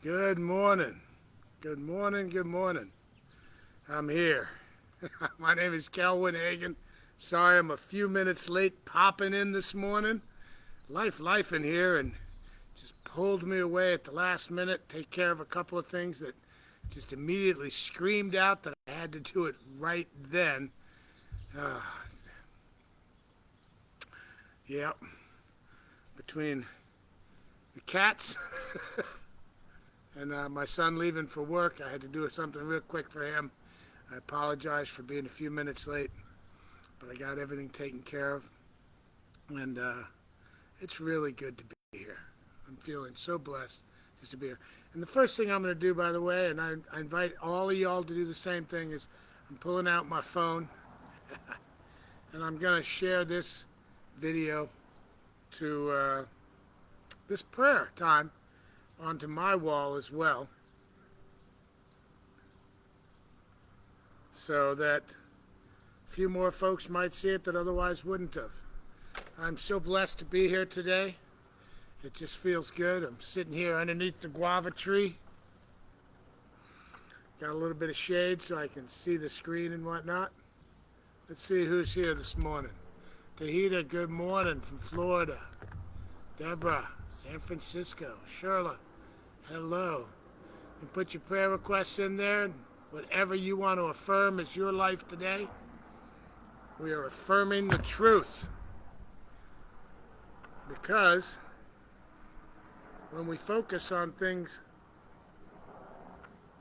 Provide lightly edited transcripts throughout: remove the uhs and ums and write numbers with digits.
Good morning. Good morning. Good morning. I'm here. My name is Kelvin Hagan. Sorry I'm a few minutes late popping in this morning. Life in here and just pulled me away at the last minute. Take care of a couple of things that just immediately screamed out that I had to do it right then. Uh, yeah, between the cats and my son leaving for work, I had to do something real quick for him. I apologize for being a few minutes late, but I got everything taken care of, and it's really good to be here. I'm feeling so blessed just to be here. And the first thing I'm going to do, by the way, and I invite all of y'all to do the same thing, is I'm pulling out my phone and I'm going to share this video to this prayer time onto my wall as well, so that a few more folks might see it that otherwise wouldn't have. I'm so blessed to be here today. It just feels good. I'm sitting here underneath the guava tree. Got a little bit of shade so I can see the screen and whatnot. Let's see who's here this morning. Tahita, good morning from Florida. Deborah, San Francisco. Sherla, hello. You put your prayer requests in there. Whatever you want to affirm is your life today. We are affirming the truth. Because when we focus on things,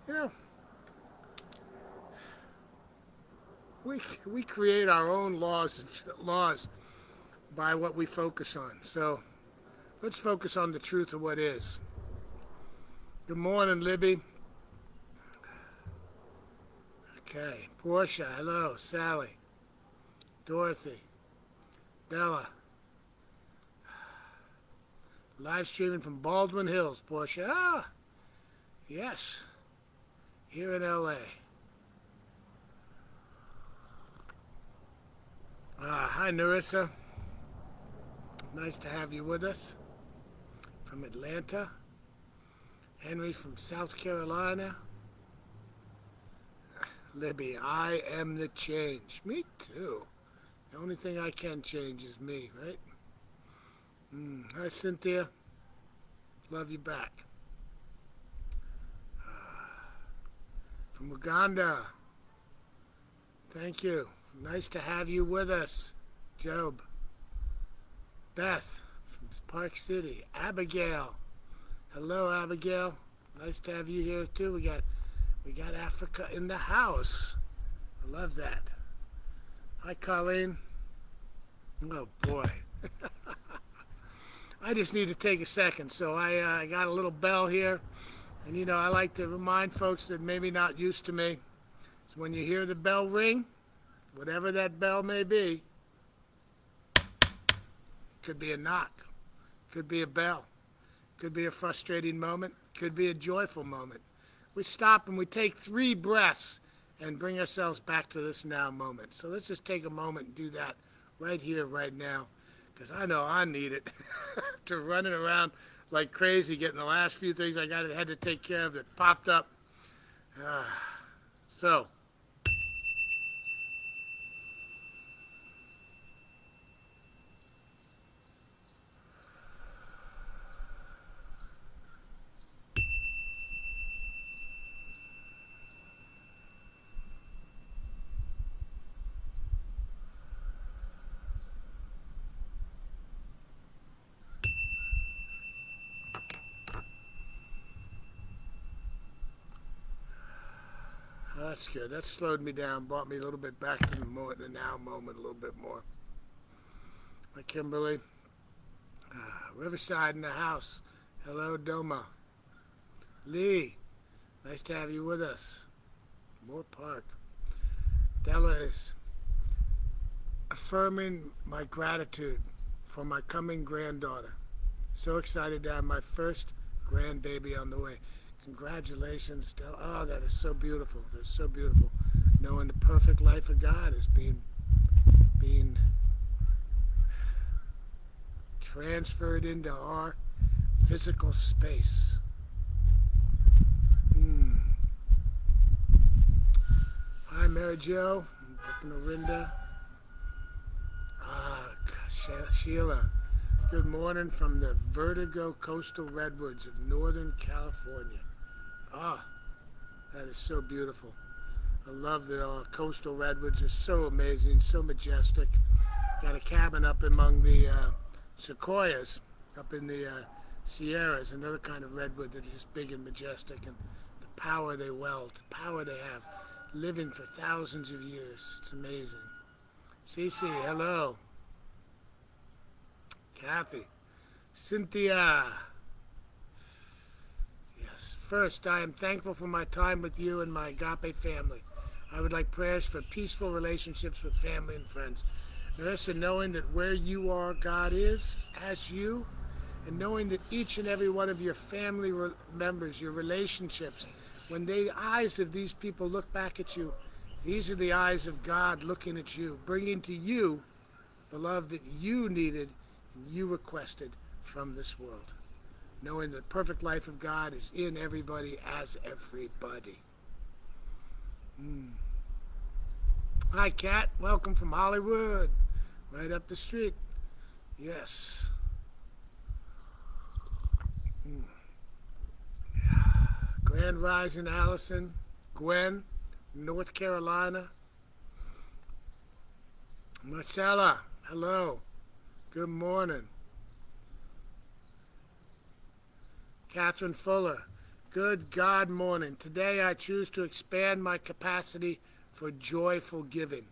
you know, we create our own laws by what we focus on. So let's focus on the truth of what is. Good morning, Libby. Okay, Portia, hello. Sally, Dorothy, Bella. Live streaming from Baldwin Hills, Portia. Ah, yes, here in LA. Hi, Narissa. Nice to have you with us. From Atlanta. Henry from South Carolina. Libby, I am the change. Me too. The only thing I can change is me, right? Hi, Cynthia. Love you back. From Uganda. Thank you. Nice to have you with us. Job. Beth from Park City. Abigail. Hello, Abigail. Nice to have you here too. We got Africa in the house. I love that. Hi, Colleen. Oh boy. I just need to take a second. So I got a little bell here. And you know, I like to remind folks that maybe not used to me. So when you hear the bell ring, whatever that bell may be, it could be a knock, could be a bell, could be a frustrating moment, could be a joyful moment. We stop and we take 3 breaths and bring ourselves back to this now moment. So let's just take a moment and do that right here, right now, because I know I need it. To running around like crazy, getting the last few things I had to take care of that popped up. So, that's good. That slowed me down, brought me a little bit back to the now moment a little bit more. Hi, Kimberly. Riverside in the house. Hello, Doma. Lee, nice to have you with us. Moore Park. Della is affirming my gratitude for my coming granddaughter. So excited to have my first grandbaby on the way. Congratulations, Della. Oh, that is so beautiful. That's so beautiful. Knowing the perfect life of God is being transferred into our physical space. Mary Jo. Up in Orinda. Sheila. Good morning from the Vertigo Coastal Redwoods of Northern California. Ah, that is so beautiful. I love the coastal redwoods. They're so amazing, so majestic. Got a cabin up among the sequoias, up in the Sierras, another kind of redwood that are just big and majestic, and the power they weld, the power they have, living for thousands of years. It's amazing. Cece, hello. Kathy. Cynthia. Yes. First, I am thankful for my time with you and my Agape family. I would like prayers for peaceful relationships with family and friends. Marissa, knowing that where you are, God is, as you, and knowing that each and every one of your family members, your relationships, when the eyes of these people look back at you, these are the eyes of God looking at you, bringing to you the love that you needed and you requested from this world. Knowing the perfect life of God is in everybody as everybody. Hi, Kat. Welcome from Hollywood. Right up the street. Yes. Grand Rising, Allison. Gwen, North Carolina. Marcella, hello. Good morning. Catherine Fuller, good God morning. Today I choose to expand my capacity for joyful giving.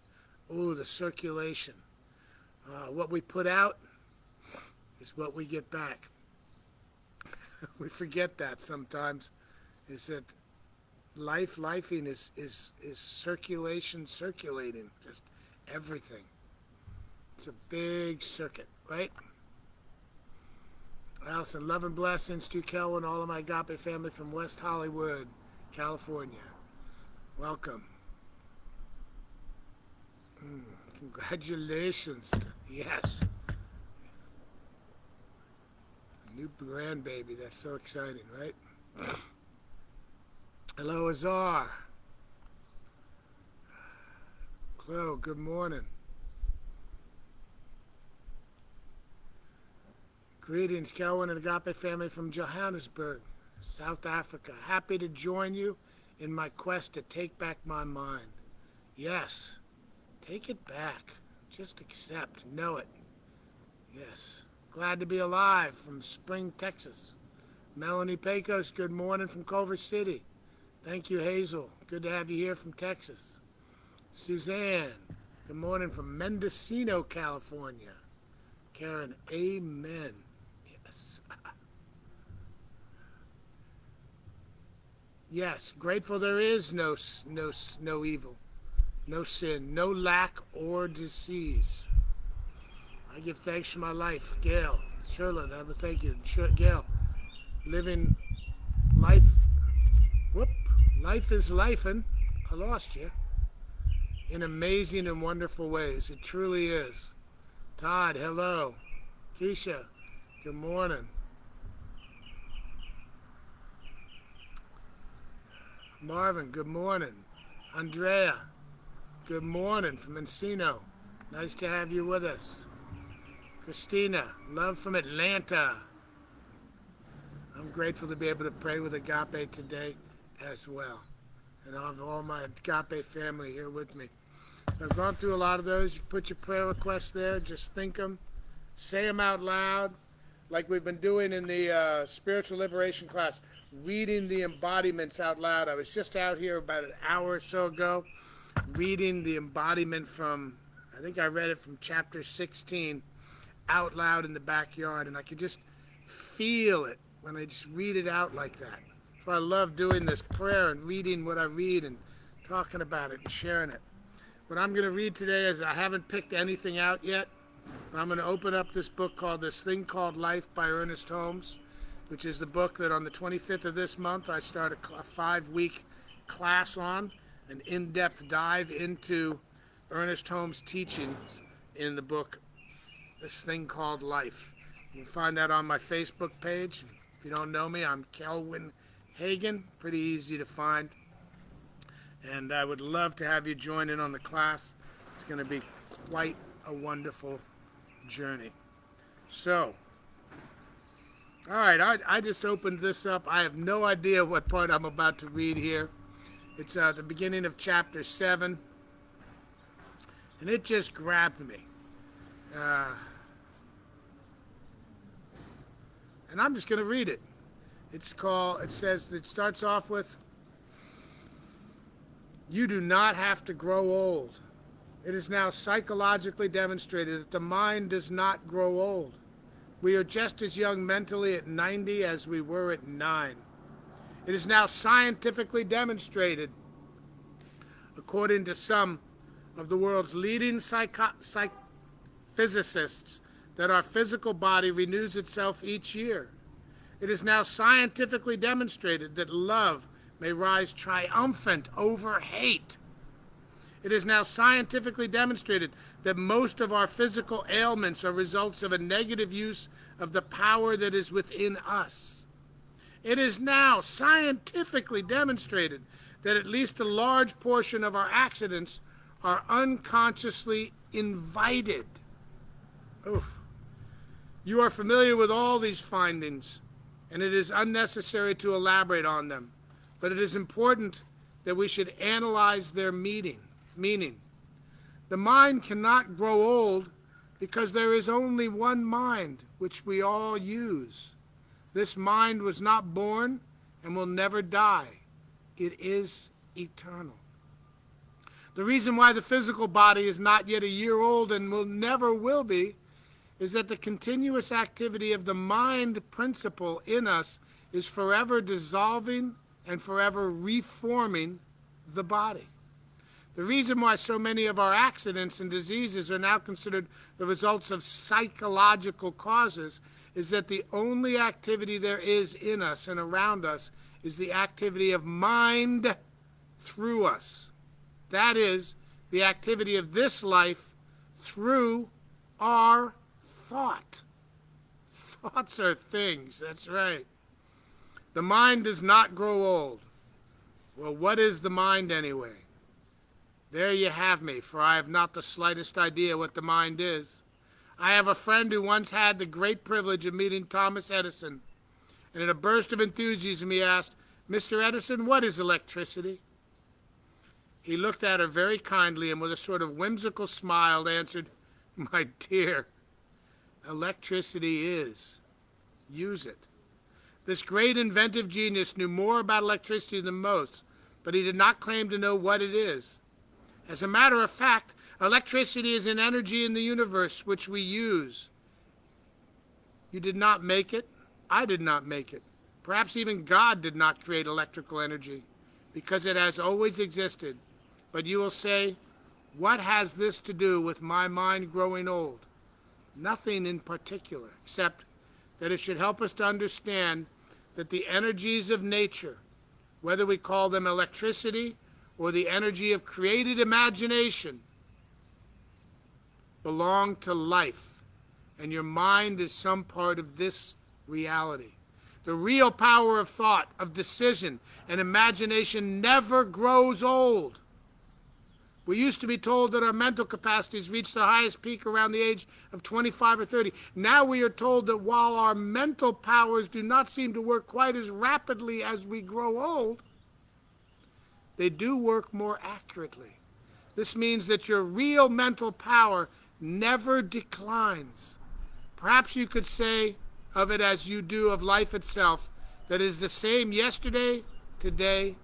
Ooh, the circulation. What we put out is what we get back. We forget that sometimes, is that lifing is circulating, just everything. It's a big circuit, right? Allison, love and blessings to Kelvin, all of my Agape family from West Hollywood, California. Welcome. Congratulations. Yes. A new grandbaby. That's so exciting, right? Hello, Azar. Hello, good morning. Greetings, Kelvin and Agape family from Johannesburg, South Africa. Happy to join you in my quest to take back my mind. Yes, take it back. Just accept, know it. Yes. Glad to be alive from Spring, Texas. Melanie Pecos, good morning from Culver City. Thank you, Hazel. Good to have you here from Texas. Suzanne, good morning from Mendocino, California. Karen, amen. Yes. Yes, grateful there is no evil, no sin, no lack or disease. I give thanks for my life. Gail, Sherlyn, I would thank you. Gail, living life. Whoop, life is lifing. I lost you. In amazing and wonderful ways. It truly is. Todd, hello. Keisha, good morning. Marvin, good morning. Andrea, good morning from Encino. Nice to have you with us. Christina, love from Atlanta. I'm grateful to be able to pray with Agape today as well. And I have all my Agape family here with me. So I've gone through a lot of those. You put your prayer requests there. Just think them. Say them out loud, like we've been doing in the spiritual liberation class, reading the embodiments out loud. I was just out here about an hour or so ago, reading the embodiment from, I think I read it from chapter 16, out loud in the backyard, and I could just feel it when I just read it out like that. So I love doing this prayer and reading what I read and talking about it and sharing it. What I'm going to read today is, I haven't picked anything out yet, but I'm going to open up this book called This Thing Called Life by Ernest Holmes, which is the book that on the 25th of this month I start a 5-week class on, an in-depth dive into Ernest Holmes' teachings in the book This Thing Called Life. You can find that on my Facebook page. If you don't know me, I'm Kelvin Hagen, pretty easy to find. And I would love to have you join in on the class. It's going to be quite a wonderful journey. So, all right, I just opened this up. I have no idea what part I'm about to read here. It's the beginning of chapter 7, and it just grabbed me. And I'm just going to read it. It starts off with, "You do not have to grow old. It is now psychologically demonstrated that the mind does not grow old. We are just as young mentally at 90 as we were at 9. It is now scientifically demonstrated, according to some of the world's leading physicists, that our physical body renews itself each year. It is now scientifically demonstrated that love may rise triumphant over hate. It is now scientifically demonstrated that most of our physical ailments are results of a negative use of the power that is within us. It is now scientifically demonstrated that at least a large portion of our accidents are unconsciously invited." Oof. You are familiar with all these findings, and it is unnecessary to elaborate on them, but it is important that we should analyze their meaning. The mind cannot grow old because there is only one mind which we all use. This mind was not born and will never die. It is eternal. The reason why the physical body is not yet a year old and never will be is that the continuous activity of the mind principle in us is forever dissolving and forever reforming the body. The reason why so many of our accidents and diseases are now considered the results of psychological causes is that the only activity there is in us and around us is the activity of mind through us. That is, the activity of this life through our thought. Thoughts are things, that's right. The mind does not grow old. Well, what is the mind anyway? There you have me, for I have not the slightest idea what the mind is. I have a friend who once had the great privilege of meeting Thomas Edison, and in a burst of enthusiasm he asked, "Mr. Edison, what is electricity?" He looked at her very kindly and with a sort of whimsical smile answered, "My dear, electricity is. Use it." This great inventive genius knew more about electricity than most, but he did not claim to know what it is. As a matter of fact, electricity is an energy in the universe which we use. You did not make it. I did not make it. Perhaps even God did not create electrical energy, because it has always existed. But you will say, what has this to do with my mind growing old? Nothing in particular, except that it should help us to understand that the energies of nature, whether we call them electricity or the energy of created imagination, belong to life, and your mind is some part of this reality. The real power of thought, of decision, and imagination never grows old. We used to be told that our mental capacities reach the highest peak around the age of 25 or 30. Now we are told that while our mental powers do not seem to work quite as rapidly as we grow old, they do work more accurately. This means that your real mental power never declines. Perhaps you could say of it as you do of life itself, that it is the same yesterday, today,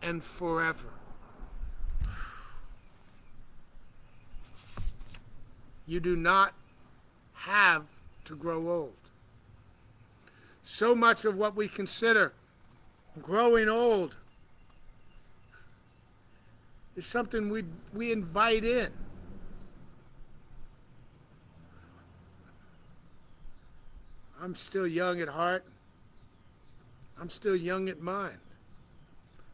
and forever. You do not have to grow old. So much of what we consider growing old is something we invite in. I'm still young at heart. I'm still young at mind.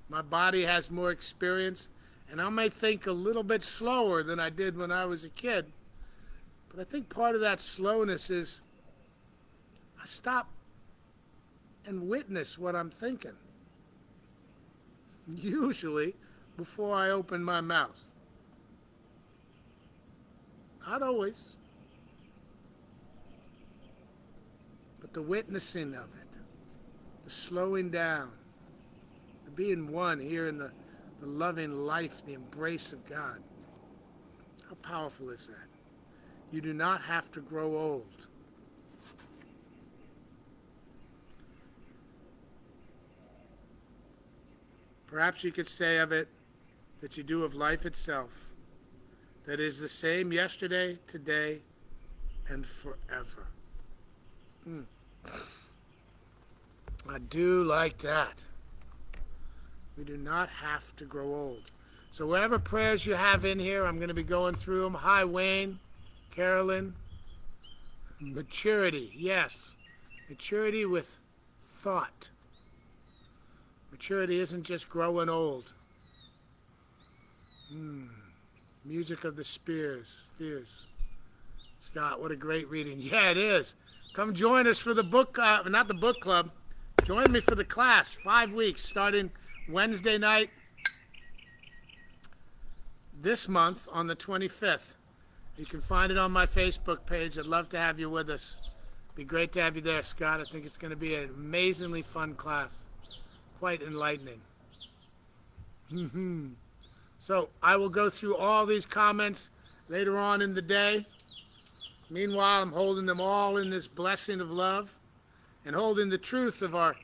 My body has more experience, and I may think a little bit slower than I did when I was a kid. But I think part of that slowness is I stop and witness what I'm thinking. Usually, before I open my mouth. Not always, but the witnessing of it, the slowing down, the being one here in the loving life, the embrace of God. How powerful is that? You do not have to grow old. Perhaps you could say of it that you do of life itself, that is the same yesterday, today, and forever. I do like that. We do not have to grow old. So whatever prayers you have in here, I'm going to be going through them. Hi, Wayne, Carolyn. Maturity, yes. Maturity with thought. Maturity isn't just growing old. Music of the Spheres. Scott, what a great reading. Yeah, it is. Come join us for the book, not the book club. Join me for the class, 5 weeks, starting Wednesday night this month on the 25th. You can find it on my Facebook page. I'd love to have you with us. Be great to have you there, Scott. I think it's going to be an amazingly fun class. Quite enlightening. So I will go through all these comments later on in the day. Meanwhile, I'm holding them all in this blessing of love and holding the truth of our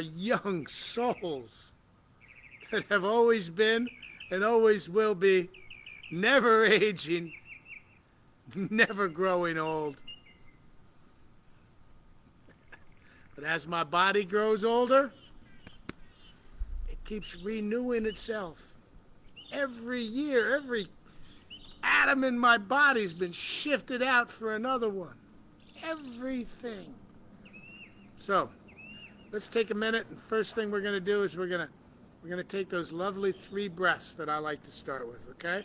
young souls that have always been and always will be, never aging, never growing old. But as my body grows older, it keeps renewing itself. Every year, every atom in my body's been shifted out for another one. Everything. So, let's take a minute, and first thing we're going to do is we're going to take those lovely 3 breaths that I like to start with, okay?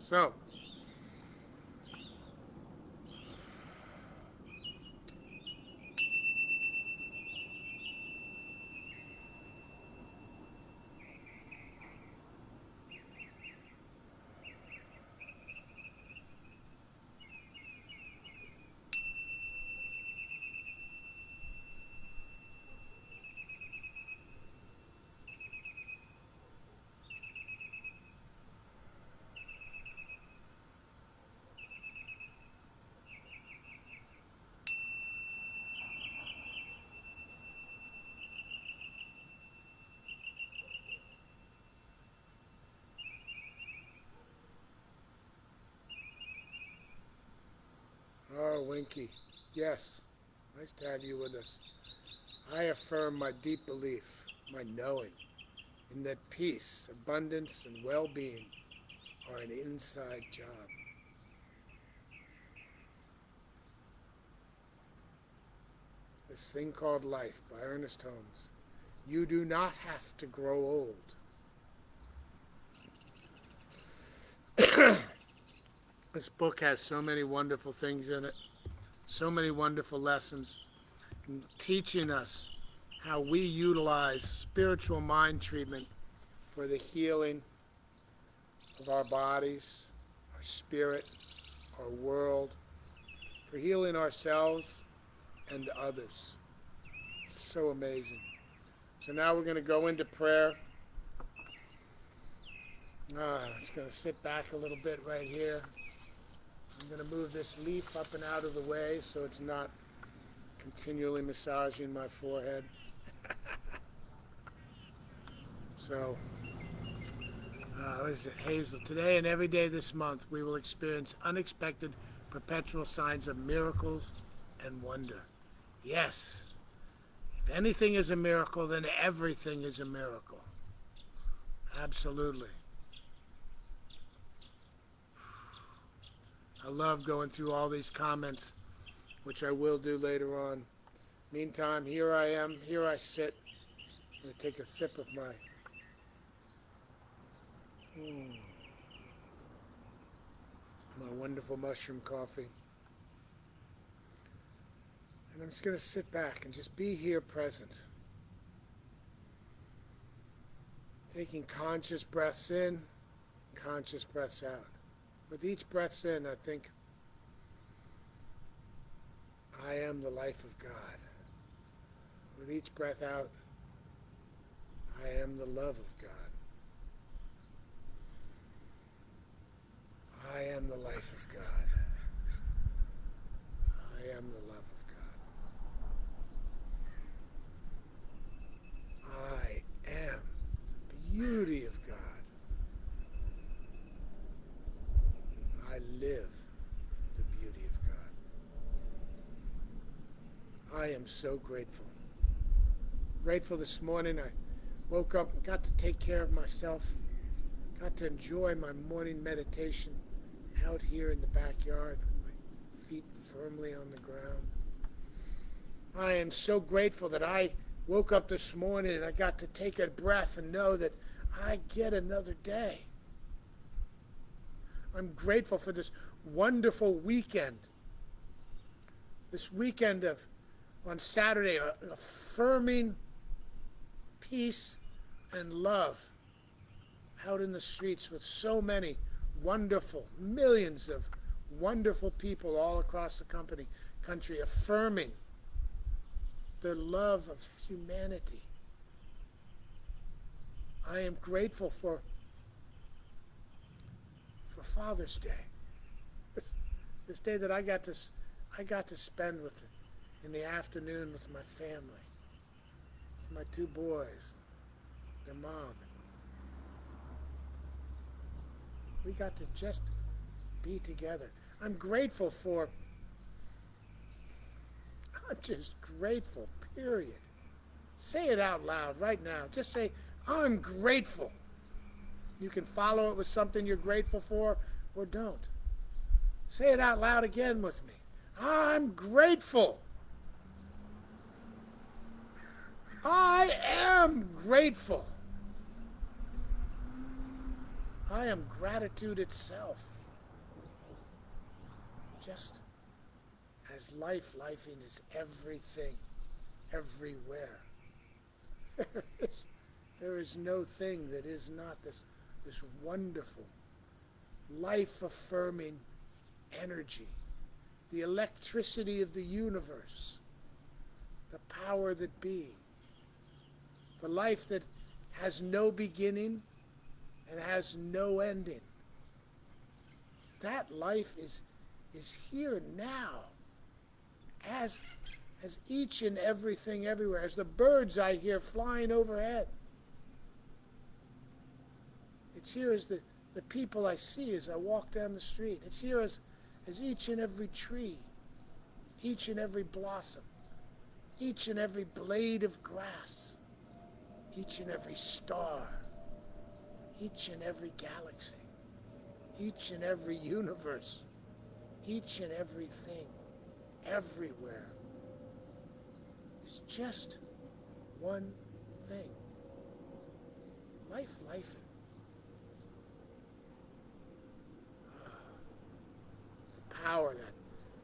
So, oh, Winky, yes, nice to have you with us. I affirm my deep belief, my knowing, in that peace, abundance, and well-being are an inside job. This thing called life by Ernest Holmes. You do not have to grow old. This book has so many wonderful things in it, so many wonderful lessons, and teaching us how we utilize spiritual mind treatment for the healing of our bodies, our spirit, our world, for healing ourselves and others. So amazing. So now we're going to go into prayer. It's going to sit back a little bit right here. I'm going to move this leaf up and out of the way so it's not continually massaging my forehead. So, what is it, Hazel? Today and every day this month, we will experience unexpected, perpetual signs of miracles and wonder. Yes. If anything is a miracle, then everything is a miracle. Absolutely. I love going through all these comments, which I will do later on. Meantime, here I am. Here I sit. I'm going to take a sip of my wonderful mushroom coffee. And I'm just going to sit back and just be here present. Taking conscious breaths in, conscious breaths out. With each breath in, I think, I am the life of God. With each breath out, I am the love of God. I am the life of God. I am the love of God. I am the beauty of God. I live the beauty of God. I am so grateful. Grateful this morning. I woke up and got to take care of myself. Got to enjoy my morning meditation out here in the backyard with my feet firmly on the ground. I am so grateful that I woke up this morning and I got to take a breath and know that I get another day. I'm grateful for this wonderful weekend. This weekend of, on Saturday, affirming peace and love out in the streets with so many wonderful, millions of wonderful people all across the country affirming their love of humanity. I am grateful for Father's Day. This day that I got to spend in the afternoon with my family, with my two boys, their mom. We got to just be together. I'm just grateful, period. Say it out loud right now. Just say, I'm grateful. You can follow it with something you're grateful for, or don't. Say it out loud again with me. I'm grateful. I am grateful. I am gratitude itself. Just as lifing is everything, everywhere. There is no thing that is not this wonderful, life-affirming energy, the electricity of the universe, the power that be, the life that has no beginning and has no ending. That life is here now, as each and everything everywhere, as the birds I hear flying overhead. It's here as the people I see as I walk down the street. It's here as each and every tree, each and every blossom, each and every blade of grass, each and every star, each and every galaxy, each and every universe, each and everything, everywhere, is just one thing. Lifing.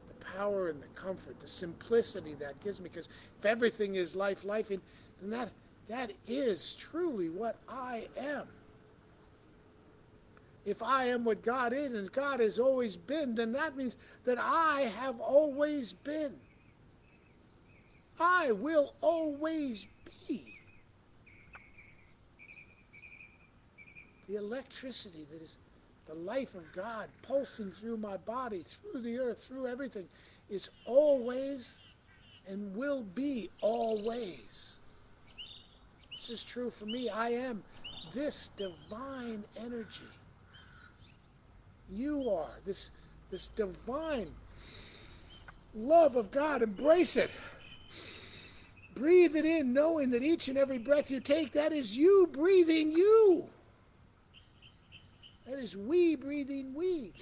The power and the comfort, the simplicity that gives me, because if everything is lifing, then that is truly what I am. If I am what God is and God has always been, then that means that I have always been. I will always be. The electricity that is the life of God pulsing through my body, through the earth, through everything, is always and will be always. This is true for me. I am this divine energy. You are this divine love of God. Embrace it. Breathe it in, knowing that each and every breath you take, that is you breathing you. That is we breathing we.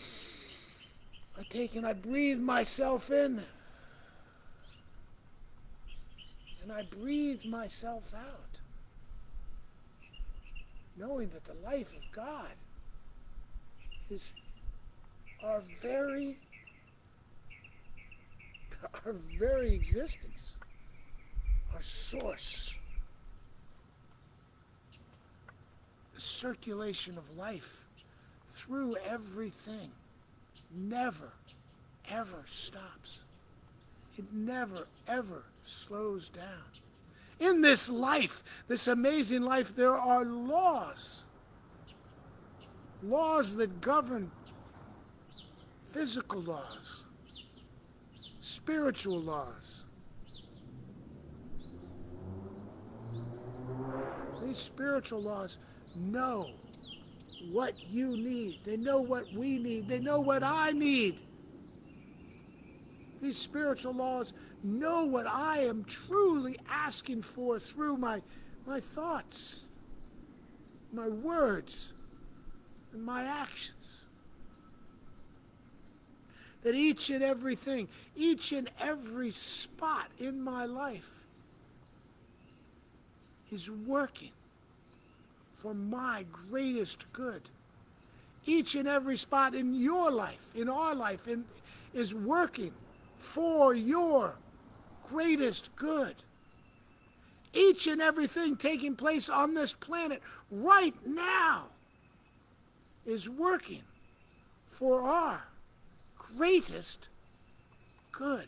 I take and I breathe myself in. And I breathe myself out. Knowing that the life of God is our very existence, our source. circulation of life through everything never, ever stops. It never, ever slows down. In this life, this amazing life, there are laws. Laws that govern physical laws, spiritual laws. These spiritual laws know what you need. They know what we need. They know what I need. These spiritual laws know what I am truly asking for through my thoughts, my words, and my actions. That each and everything, each and every spot in my life is working for my greatest good. Each and every spot in your life, in our life, is working for your greatest good. Each and everything taking place on this planet right now is working for our greatest good.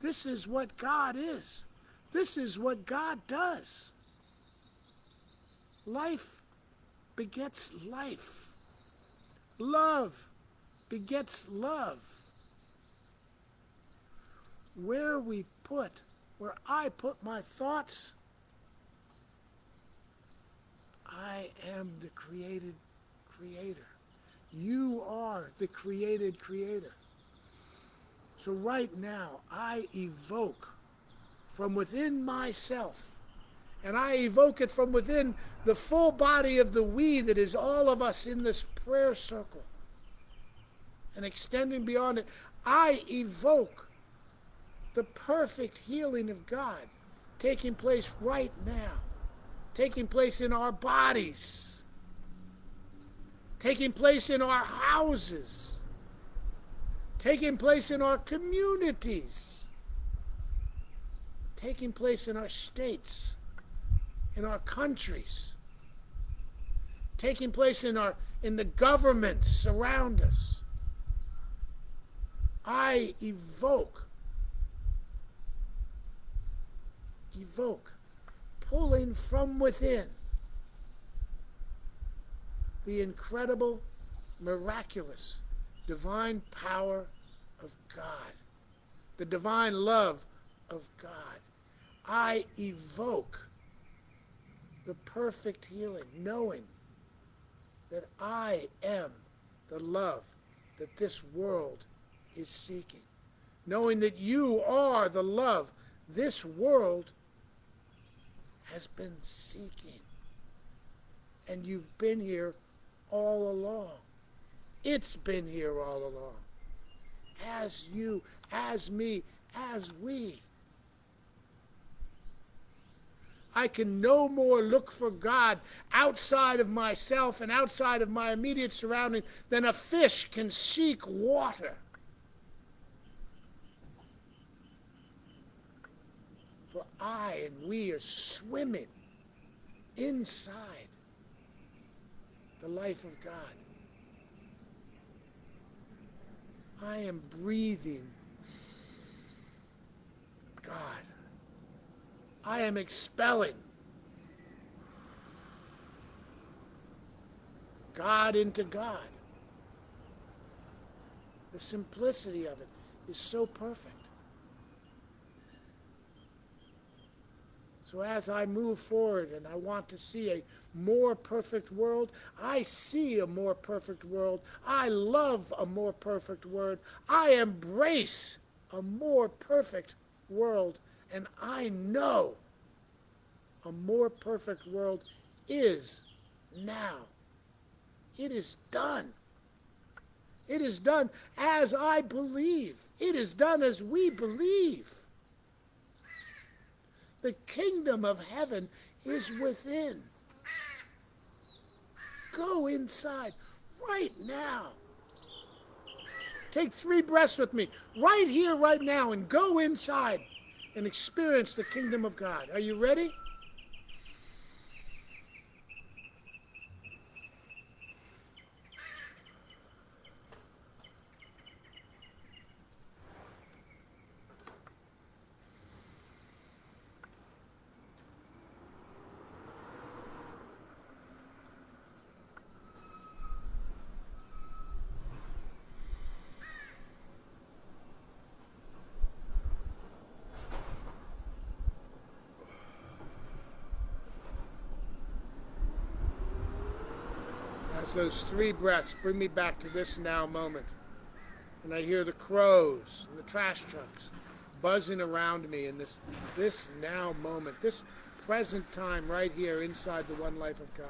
This is what God is. This is what God does. Life begets life. Love begets love. Where I put my thoughts, I am the created creator. You are the created creator. So right now, I evoke from within myself, and I evoke it from within the full body of the we that is all of us in this prayer circle. And extending beyond it, I evoke the perfect healing of God taking place right now, taking place in our bodies, taking place in our houses, taking place in our communities, taking place in our states, in our countries, taking place in the governments around us. I evoke, pulling from within the incredible, miraculous, divine power of God, the divine love of God. I evoke the perfect healing, knowing that I am the love that this world is seeking, knowing that you are the love this world has been seeking. And you've been here all along. It's been here all along. As you, as me, as we. I can no more look for God outside of myself and outside of my immediate surrounding than a fish can seek water. For I and we are swimming inside the life of God. I am breathing God. I am expelling God into God. The simplicity of it is so perfect. So as I move forward and I want to see a more perfect world, I see a more perfect world. I love a more perfect world. I embrace a more perfect world. And I know a more perfect world is now. It is done. It is done as I believe. It is done as we believe. The kingdom of heaven is within. Go inside right now. Take 3 breaths with me, right here, right now, and go inside and experience the kingdom of God. Are you ready? As those three breaths bring me back to this now moment. And I hear the crows and the trash trucks buzzing around me in this now moment, this present time right here inside the one life of God.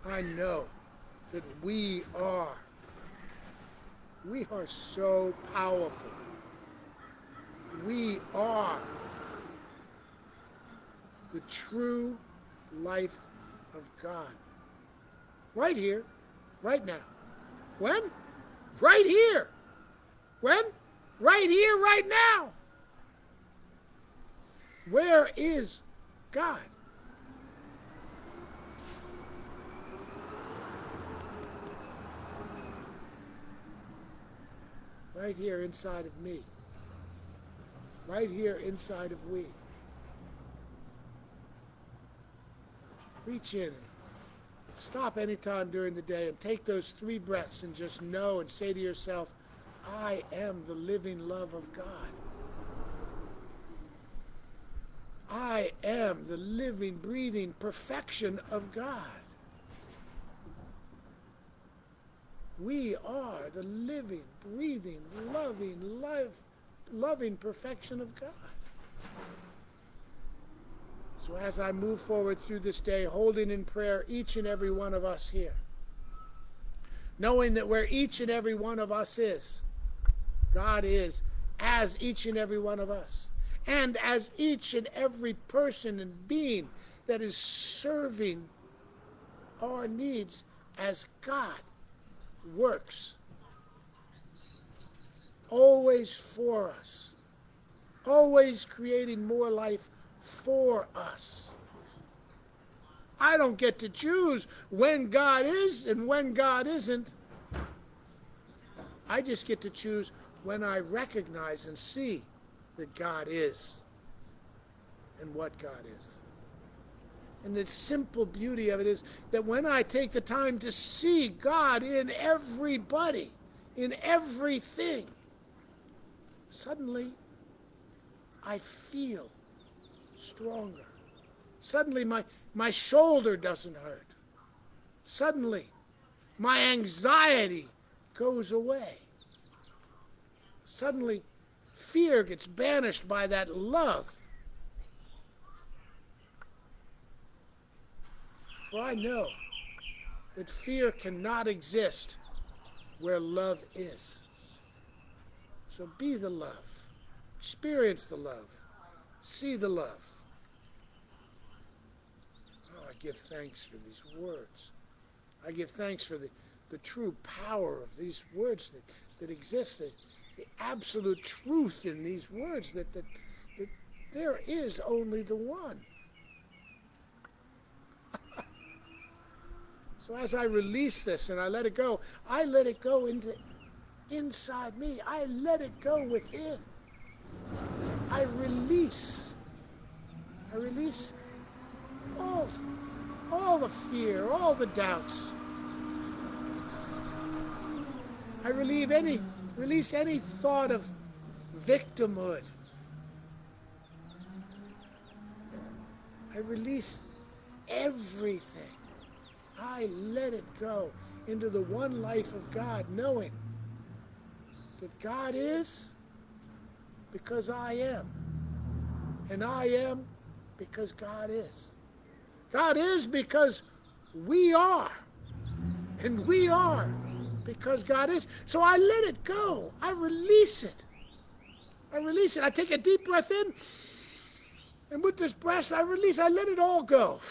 I know that we are so powerful. We are the true life of God. Right here, right now. When? Right here. When? Right here, right now. Where is God? Right here inside of me. Right here inside of we. Reach in and stop anytime during the day and take those three breaths and just know and say to yourself, I am the living love of God. I am the living, breathing perfection of God. We are the living, breathing, loving perfection of God. So as I move forward through this day, holding in prayer each and every one of us here, knowing that where each and every one of us is, God is as each and every one of us, and as each and every person and being that is serving our needs as God works, always for us, always creating more life for us. I don't get to choose when God is and when God isn't. I just get to choose when I recognize and see that God is and what God is. And the simple beauty of it is that when I take the time to see God in everybody, in everything, suddenly I feel stronger. Suddenly my shoulder doesn't hurt. Suddenly my anxiety goes away. Suddenly fear gets banished by that love. For I know that fear cannot exist where love is. So be the love. Experience the love. See the love. Oh, I give thanks for these words. I give thanks for the true power of these words that exist, the absolute truth in these words, that there is only the one. So as I release this and I let it go inside me. I let it go within. I release all the fear, all the doubts. I release any thought of victimhood. I release everything. I let it go into the one life of God, knowing that God is because I am. And I am because God is. God is because we are. And we are because God is. So I let it go. I release it. I release it. I take a deep breath in. And with this breath, I release. I let it all go.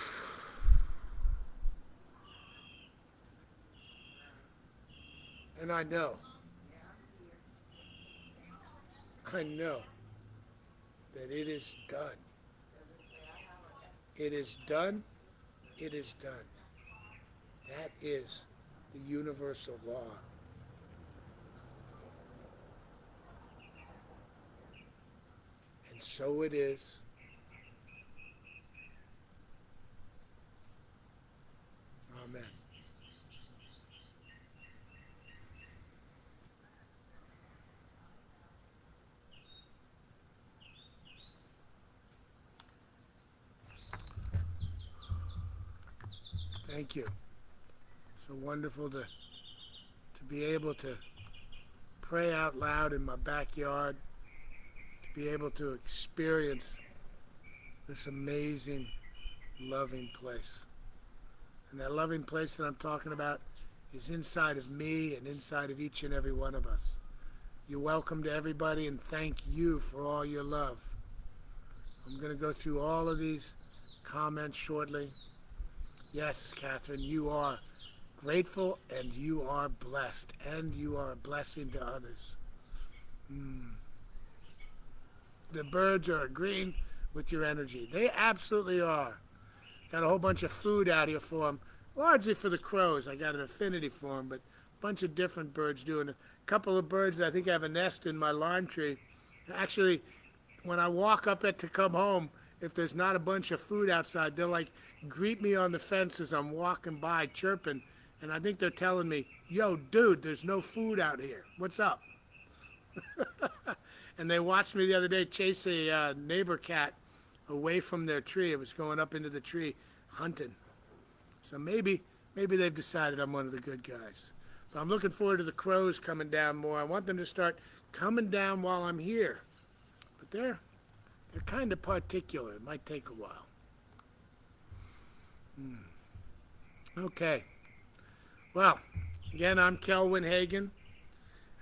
And I know that it is done. It is done. It is done. That is the universal law. And so it is. Amen. Thank you. So wonderful to be able to pray out loud in my backyard, to be able to experience this amazing, loving place. And that loving place that I'm talking about is inside of me and inside of each and every one of us. You're welcome to everybody, and thank you for all your love. I'm going to go through all of these comments shortly. Yes, Catherine, you are grateful and you are blessed, and you are a blessing to others. The birds are agreeing with your energy. They absolutely are. Got a whole bunch of food out here for them, largely for the crows. I got an affinity for them, but a bunch of different birds doing it. A couple of birds, I think, have a nest in my lime tree. Actually, when I walk up it to come home, if there's not a bunch of food outside, they'll like greet me on the fence as I'm walking by chirping. And I think they're telling me, yo, dude, there's no food out here. What's up? And they watched me the other day chase a neighbor cat away from their tree. It was going up into the tree hunting. So maybe they've decided I'm one of the good guys. But I'm looking forward to the crows coming down more. I want them to start coming down while I'm here. But they're kind of particular. It might take a while. Okay. Well, again, I'm Kelwin Hagan.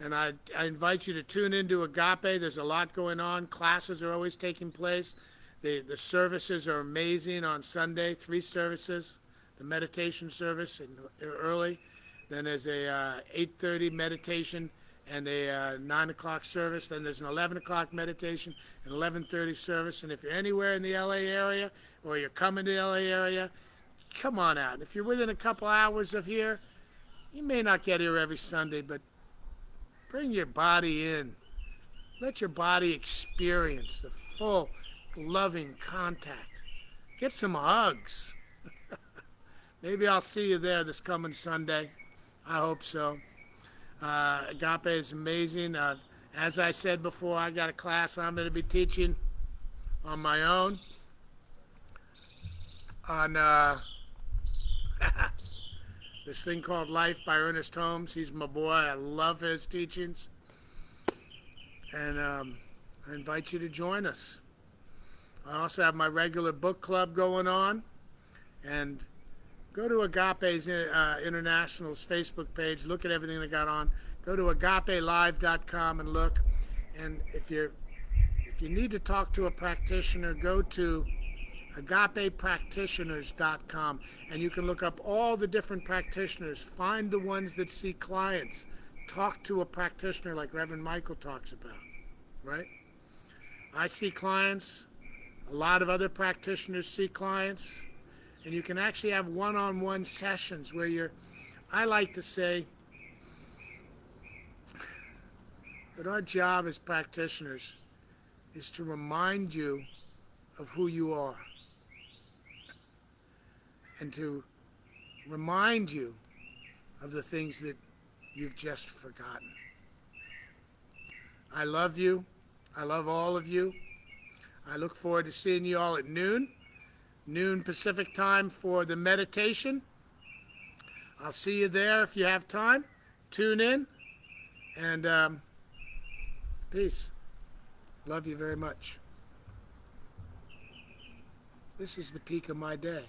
And I invite you to tune into Agape. There's a lot going on. Classes are always taking place. The services are amazing on Sunday, 3 services. The meditation service early. Then there's a 8:30 meditation and a 9 o'clock service. Then there's an 11 o'clock meditation and 11:30 service. And if you're anywhere in the LA area or you're coming to the LA area, come on out. And if you're within a couple hours of here, you may not get here every Sunday, but bring your body in. Let your body experience the full, loving contact. Get some hugs. Maybe I'll see you there this coming Sunday. I hope so. Agape is amazing. As I said before, I got a class I'm going to be teaching on my own on this thing called Life by Ernest Holmes. He's my boy. I love his teachings. And I invite you to join us. I also have my regular book club going on. And go to Agape's International's Facebook page. Look at everything they got on. Go to agapelive.com and look. And if you need to talk to a practitioner, go to agapepractitioners.com, and you can look up all the different practitioners. Find the ones that see clients. Talk to a practitioner like Reverend Michael talks about, right? I see clients. A lot of other practitioners see clients. And you can actually have one-on-one sessions where I like to say that our job as practitioners is to remind you of who you are. And to remind you of the things that you've just forgotten. I love you. I love all of you. I look forward to seeing you all at noon Pacific time for the meditation. I'll see you there if you have time. Tune in. And peace. Love you very much. This is the peak of my day.